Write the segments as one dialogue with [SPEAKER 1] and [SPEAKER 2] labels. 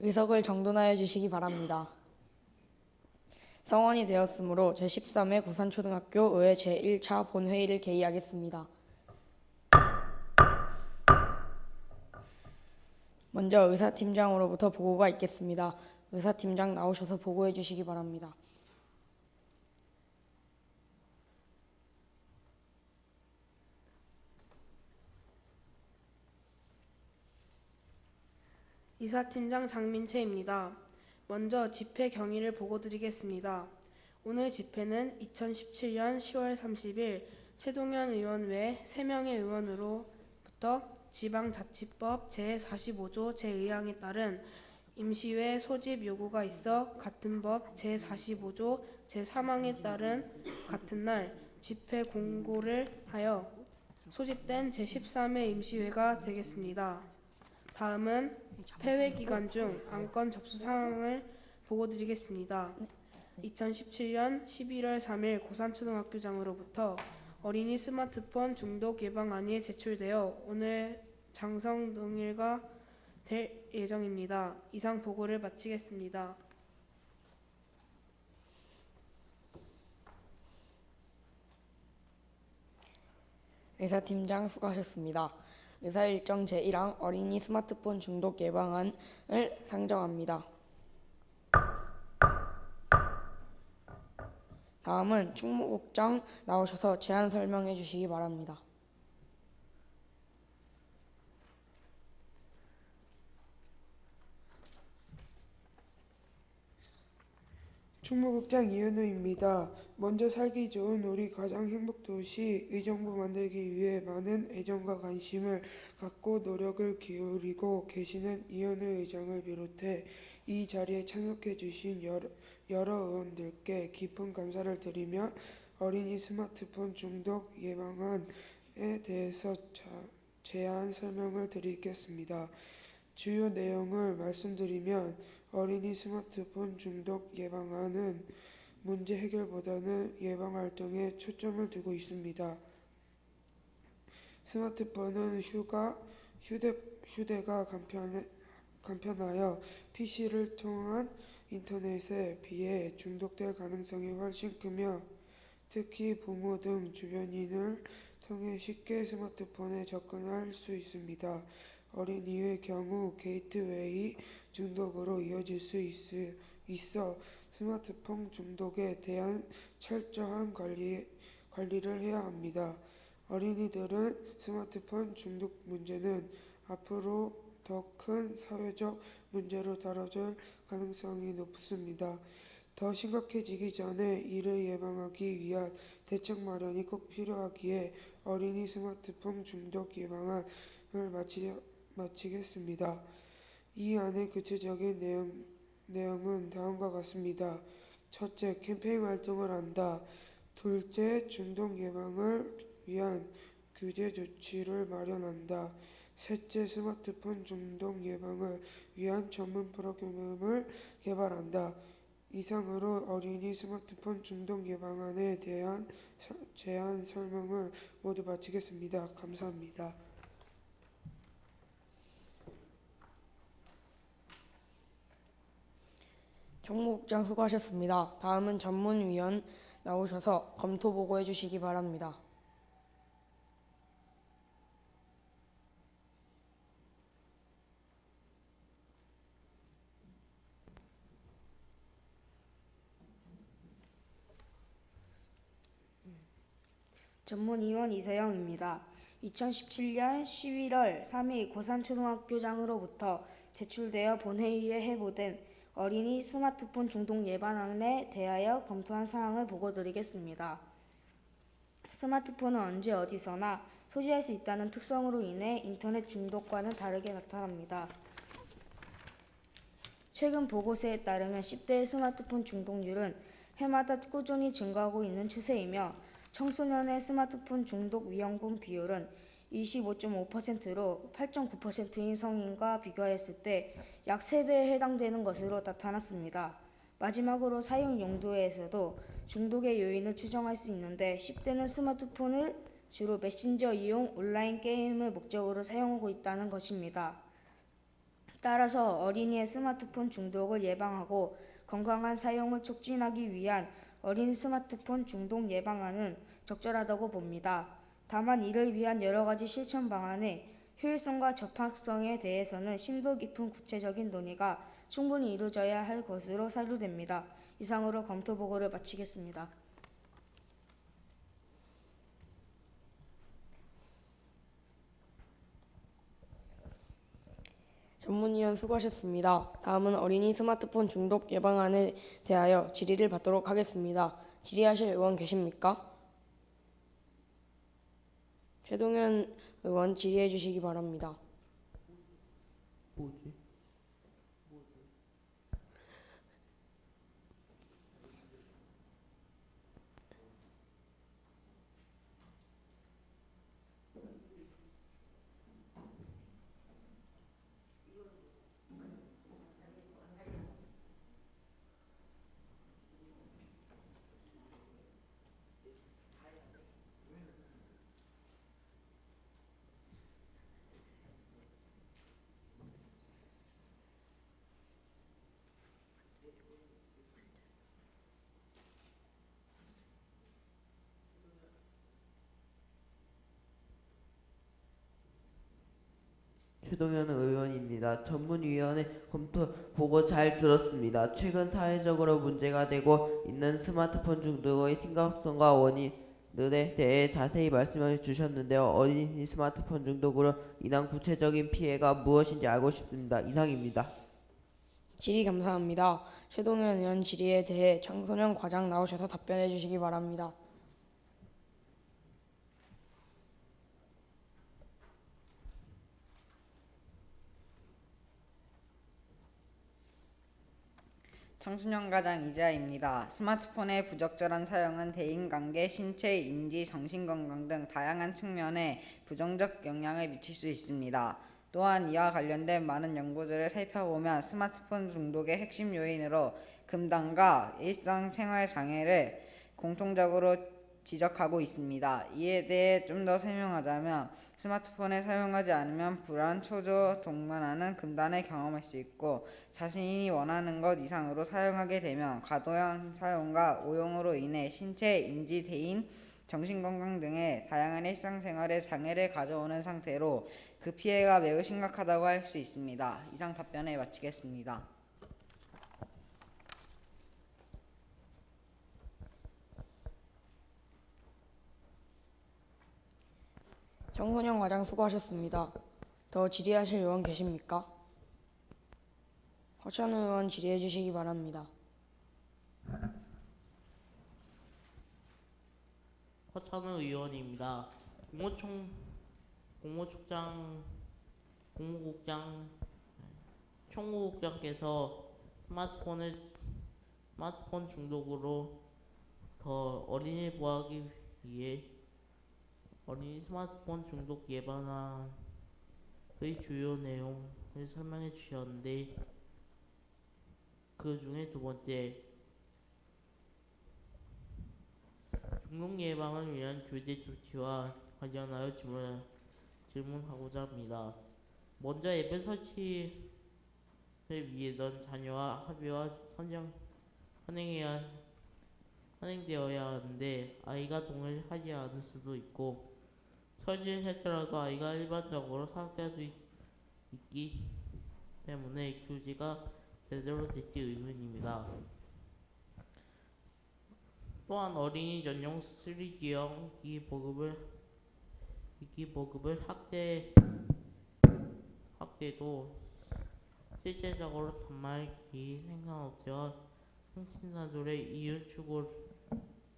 [SPEAKER 1] 의석을 정돈하여 주시기 바랍니다. 성원이 되었으므로 제13회 고산초등학교 의회 제1차 본회의를 개의하겠습니다. 먼저 의사팀장으로부터 보고가 있겠습니다. 의사팀장 나오셔서 보고해 주시기 바랍니다.
[SPEAKER 2] 이사팀장 장민채입니다. 먼저 집회 경위를 보고드리겠습니다. 오늘 집회는 2017년 10월 30일 최동현 의원 외 3명의 의원으로부터 지방자치법 제45조 제2항에 따른 임시회 소집 요구가 있어 같은 법 제45조 제3항에 따른 같은 날 집회 공고를 하여 소집된 제13회 임시회가 되겠습니다. 다음은 폐회 기간 중 안건 접수 사항을 보고드리겠습니다. 2017년 11월 3일 고산초등학교장으로부터 어린이 스마트폰 중독 예방안이 제출되어 오늘 장성 동일가 될 예정입니다. 이상 보고를 마치겠습니다.
[SPEAKER 1] 의사팀장 수고하셨습니다. 의사일정 제1항 어린이 스마트폰 중독 예방안을 상정합니다. 다음은 충무국장 나오셔서 제안 설명해 주시기 바랍니다.
[SPEAKER 3] 충무국장 이현우입니다. 먼저 살기 좋은 우리 가장 행복도시 의정부 만들기 위해 많은 애정과 관심을 갖고 노력을 기울이고 계시는 이현우 의장을 비롯해 이 자리에 참석해 주신 여러 의원들께 깊은 감사를 드리며 어린이 스마트폰 중독 예방안에 대해서 제안 설명을 드리겠습니다. 주요 내용을 말씀드리면 어린이 스마트폰 중독 예방안은 문제 해결보다는 예방활동에 초점을 두고 있습니다. 스마트폰은 휴대가 간편하여 PC를 통한 인터넷에 비해 중독될 가능성이 훨씬 크며 특히 부모 등 주변인을 통해 쉽게 스마트폰에 접근할 수 있습니다. 어린이의 경우 게이트웨이 중독으로 이어질 수 있어 스마트폰 중독에 대한 철저한 관리를 해야 합니다. 어린이들은 스마트폰 중독 문제는 앞으로 더 큰 사회적 문제로 다뤄질 가능성이 높습니다. 더 심각해지기 전에 이를 예방하기 위한 대책 마련이 꼭 필요하기에 어린이 스마트폰 중독 예방안을 마치겠습니다. 이 안의 구체적인 내용은 다음과 같습니다. 첫째, 캠페인 활동을 한다. 둘째, 중독 예방을 위한 규제 조치를 마련한다. 셋째, 스마트폰 중독 예방을 위한 전문 프로그램을 개발한다. 이상으로 어린이 스마트폰 중독 예방안에 대한 제안 설명을 모두 마치겠습니다. 감사합니다.
[SPEAKER 1] 총무국장 수고하셨습니다. 다음은 전문위원 나오셔서 검토 보고해 주시기 바랍니다.
[SPEAKER 4] 전문위원 이세영입니다. 2017년 11월 3일 고산초등학교장으로부터 제출되어 본회의에 회부된 어린이 스마트폰 중독 예방안에 대하여 검토한 사항을 보고드리겠습니다. 스마트폰은 언제 어디서나 소지할 수 있다는 특성으로 인해 인터넷 중독과는 다르게 나타납니다. 최근 보고서에 따르면 10대의 스마트폰 중독률은 해마다 꾸준히 증가하고 있는 추세이며 청소년의 스마트폰 중독 위험군 비율은 25.5%로 8.9%인 성인과 비교하였을 때 약 3배에 해당되는 것으로 나타났습니다. 마지막으로 사용 용도에서도 중독의 요인을 추정할 수 있는데 10대는 스마트폰을 주로 메신저 이용, 온라인 게임을 목적으로 사용하고 있다는 것입니다. 따라서 어린이의 스마트폰 중독을 예방하고 건강한 사용을 촉진하기 위한 어린이 스마트폰 중독 예방안은 적절하다고 봅니다. 다만 이를 위한 여러 가지 실천 방안의 효율성과 적합성에 대해서는 심도 깊은 구체적인 논의가 충분히 이루어져야 할 것으로 사료됩니다. 이상으로 검토 보고를 마치겠습니다.
[SPEAKER 1] 전문위원 수고하셨습니다. 다음은 어린이 스마트폰 중독 예방안에 대하여 질의를 받도록 하겠습니다. 질의하실 의원 계십니까? 최동현 의원 질의해 주시기 바랍니다.
[SPEAKER 5] 뭐지? 최동현 의원입니다. 전문위원회 검토 보고 잘 들었습니다. 최근 사회적으로 문제가 되고 있는 스마트폰 중독의 심각성과 원인들에 대해 자세히 말씀해 주셨는데요. 어린이 스마트폰 중독으로 인한 구체적인 피해가 무엇인지 알고 싶습니다. 이상입니다.
[SPEAKER 1] 질의 감사합니다. 최동현 의원 질의에 대해 청소년 과장 나오셔서 답변해 주시기 바랍니다.
[SPEAKER 6] 청소년 과장 이재하입니다. 스마트폰의 부적절한 사용은 대인관계, 신체, 인지, 정신건강 등 다양한 측면에 부정적 영향을 미칠 수 있습니다. 또한 이와 관련된 많은 연구들을 살펴보면 스마트폰 중독의 핵심 요인으로 금단과 일상생활 장애를 공통적으로 지적하고 있습니다. 이에 대해 좀 더 설명하자면 스마트폰을 사용하지 않으면 불안, 초조, 동반하는 금단을 경험할 수 있고 자신이 원하는 것 이상으로 사용하게 되면 과도한 사용과 오용으로 인해 신체, 인지, 대인, 정신건강 등의 다양한 일상생활에 장애를 가져오는 상태로 그 피해가 매우 심각하다고 할 수 있습니다. 이상 답변을 마치겠습니다.
[SPEAKER 1] 청소년 과장 수고하셨습니다. 더 질의하실 의원 계십니까? 허찬우 의원 질의해 주시기 바랍니다.
[SPEAKER 5] 허찬우 의원입니다. 총무국장께서 스마트폰 중독으로 더 어린이를 보호하기 위해 어린이 스마트폰 중독 예방안의 주요 내용을 설명해 주셨는데 그 중에 두 번째 중독 예방을 위한 교대 조치와 관련하여 질문하고자 합니다. 먼저 앱을
[SPEAKER 7] 위해선 자녀와 합의와 선행해야 선행되어야 하는데 아이가 동의하지 않을 수도 있고 처지했더라도 아이가 일반적으로 사용될 수 있기 때문에 규제가 제대로 될지 의문입니다. 또한 어린이 전용 3G형 기기보급을 확대도 실질적으로 단말기 생산업체와 통신사들의 이윤 추구를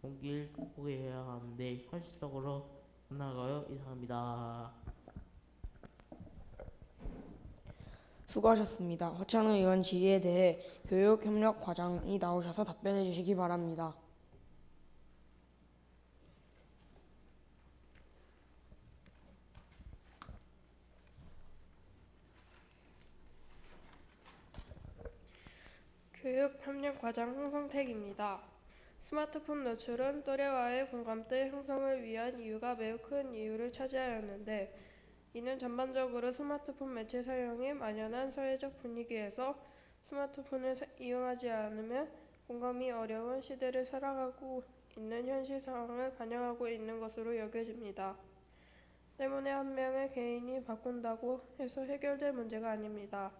[SPEAKER 7] 동기를 극복해야 하는데 현실적으로 안 나가요. 이상입니다.
[SPEAKER 1] 수고하셨습니다. 허찬우 의원 질의에 대해 교육협력과장이 나오셔서 답변해 주시기 바랍니다.
[SPEAKER 2] 교육협력과장 홍성택입니다. 스마트폰 노출은 또래와의 공감대 형성을 위한 이유가 매우 큰 이유를 차지하였는데 이는 전반적으로 스마트폰 매체 사용이 만연한 사회적 분위기에서 스마트폰을 이용하지 않으면 공감이 어려운 시대를 살아가고 있는 현실 상황을 반영하고 있는 것으로 여겨집니다. 때문에 한 명의 개인이 바꾼다고 해서 해결될 문제가 아닙니다.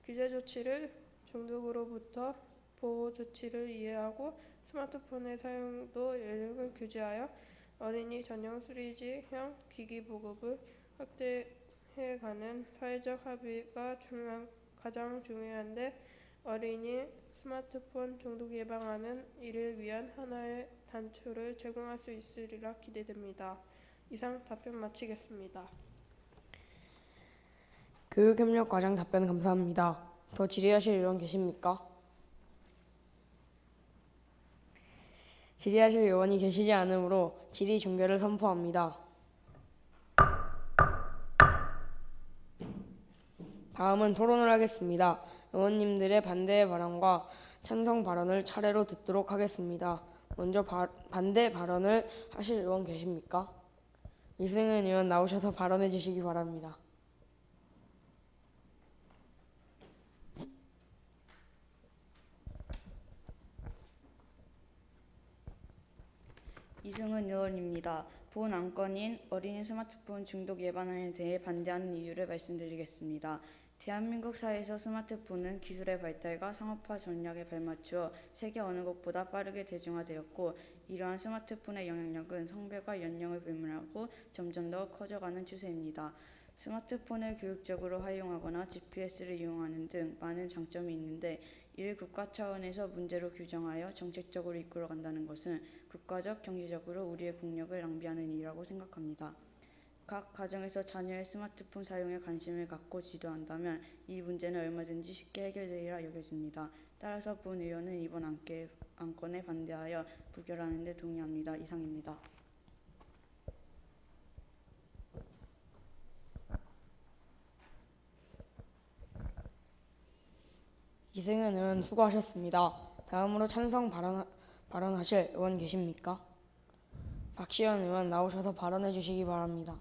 [SPEAKER 2] 규제 조치를 중독으로부터 보호 조치를 이해하고 스마트폰의 사용도 연령을 규제하여 어린이 전용 3G형 기기 보급을 확대해가는 사회적 합의가 가장 중요한데 어린이 스마트폰 중독 예방하는 이를 위한 하나의 단초를 제공할 수 있으리라 기대됩니다. 이상 답변 마치겠습니다.
[SPEAKER 1] 교육협력과장 답변 감사합니다. 더 질의하실 의원 계십니까? 질의하실 의원이 계시지 않으므로 질의 종결을 선포합니다. 다음은 토론을 하겠습니다. 의원님들의 반대 발언과 찬성 발언을 차례로 듣도록 하겠습니다. 먼저 반대 발언을 하실 의원 계십니까? 이승은 의원 나오셔서 발언해 주시기 바랍니다.
[SPEAKER 4] 이승은 의원입니다. 본 안건인 어린이 스마트폰 중독 예방에 대해 반대하는 이유를 말씀드리겠습니다. 대한민국 사회에서 스마트폰은 기술의 발달과 상업화 전략에 발맞추어 세계 어느 곳보다 빠르게 대중화되었고 이러한 스마트폰의 영향력은 성별과 연령을 불문하고 점점 더 커져가는 추세입니다. 스마트폰을 교육적으로 활용하거나 GPS를 이용하는 등 많은 장점이 있는데 이를 국가 차원에서 문제로 규정하여 정책적으로 이끌어간다는 것은 국가적, 경제적으로 우리의 국력을 낭비하는 일이라고 생각합니다. 각 가정에서 자녀의 스마트폰 사용에 관심을 갖고 지도한다면 이 문제는 얼마든지 쉽게 해결되리라 여겨집니다. 따라서 본 의원은 이번 안건에 반대하여 부결하는 데 동의합니다. 이상입니다.
[SPEAKER 1] 이승은 의원 수고하셨습니다. 다음으로 찬성 발언하실 의원 계십니까? 박시현 의원 나오셔서 발언해 주시기 바랍니다.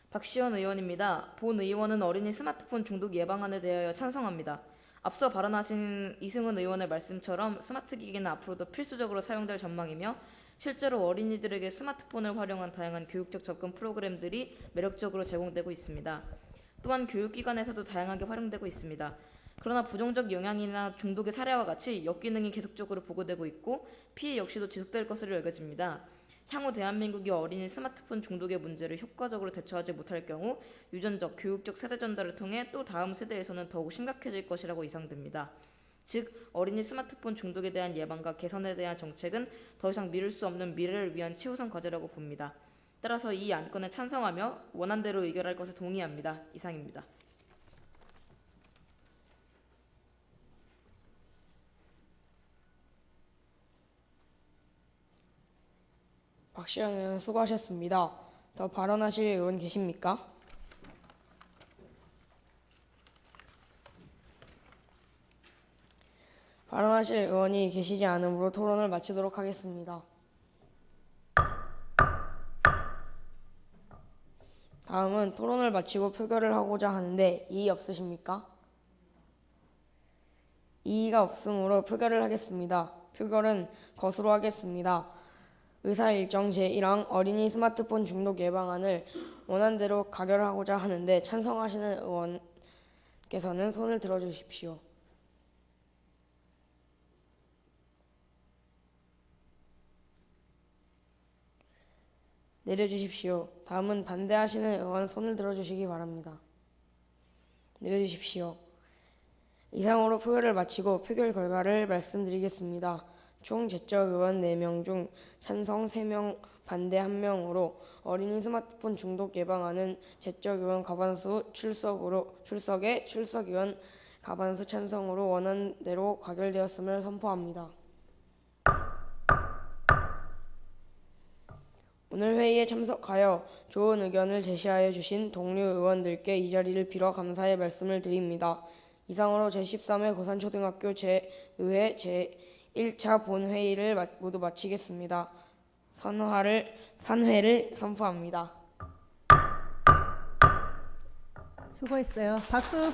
[SPEAKER 8] 박시원 의원입니다. 본 의원은 어린이 스마트폰 중독 예방안에 대하여 찬성합니다. 앞서 발언하신 이승은 의원의 말씀처럼 스마트 기기는 앞으로도 필수적으로 사용될 전망이며 실제로 어린이들에게 스마트폰을 활용한 다양한 교육적 접근 프로그램들이 매력적으로 제공되고 있습니다. 또한 교육기관에서도 다양하게 활용되고 있습니다. 그러나 부정적 영향이나 중독의 사례와 같이 역기능이 계속적으로 보고되고 있고 피해 역시도 지속될 것으로 여겨집니다. 향후 대한민국이 어린이 스마트폰 중독의 문제를 효과적으로 대처하지 못할 경우 유전적, 교육적 세대 전달을 통해 또 다음 세대에서는 더욱 심각해질 것이라고 예상됩니다. 즉, 어린이 스마트폰 중독에 대한 예방과 개선에 대한 정책은 더 이상 미룰 수 없는 미래를 위한 최우선 과제라고 봅니다. 따라서 이 안건에 찬성하며 원안대로 의결할 것에 동의합니다. 이상입니다.
[SPEAKER 1] 박시현 의원 수고하셨습니다. 더 발언하실 의원 계십니까? 발언하실 의원이 계시지 않으므로 토론을 마치도록 하겠습니다. 다음은 토론을 마치고 표결을 하고자 하는데 이의 없으십니까? 이의가 없으므로 표결을 하겠습니다. 표결은 것으로 하겠습니다. 의사일정 제1항 어린이 스마트폰 중독 예방안을 원안대로 가결하고자 하는데 찬성하시는 의원께서는 손을 들어주십시오. 내려주십시오. 다음은 반대하시는 의원 손을 들어주시기 바랍니다. 내려주십시오. 이상으로 표결을 마치고 표결 결과를 말씀드리겠습니다. 총 제적 의원 4명 중 찬성 3명, 반대 1명으로 어린이 스마트폰 중독 예방안은 제적 의원 과반수 출석에 출석 의원 과반수 찬성으로 원안대로 가결되었음을 선포합니다. 오늘 회의에 참석하여 좋은 의견을 제시하여 주신 동료 의원들께 이 자리를 빌어 감사의 말씀을 드립니다. 이상으로 제13회 고산초등학교 제5회 제1차 본회의를 모두 마치겠습니다. 산회를 선포합니다.
[SPEAKER 9] 수고했어요. 박수.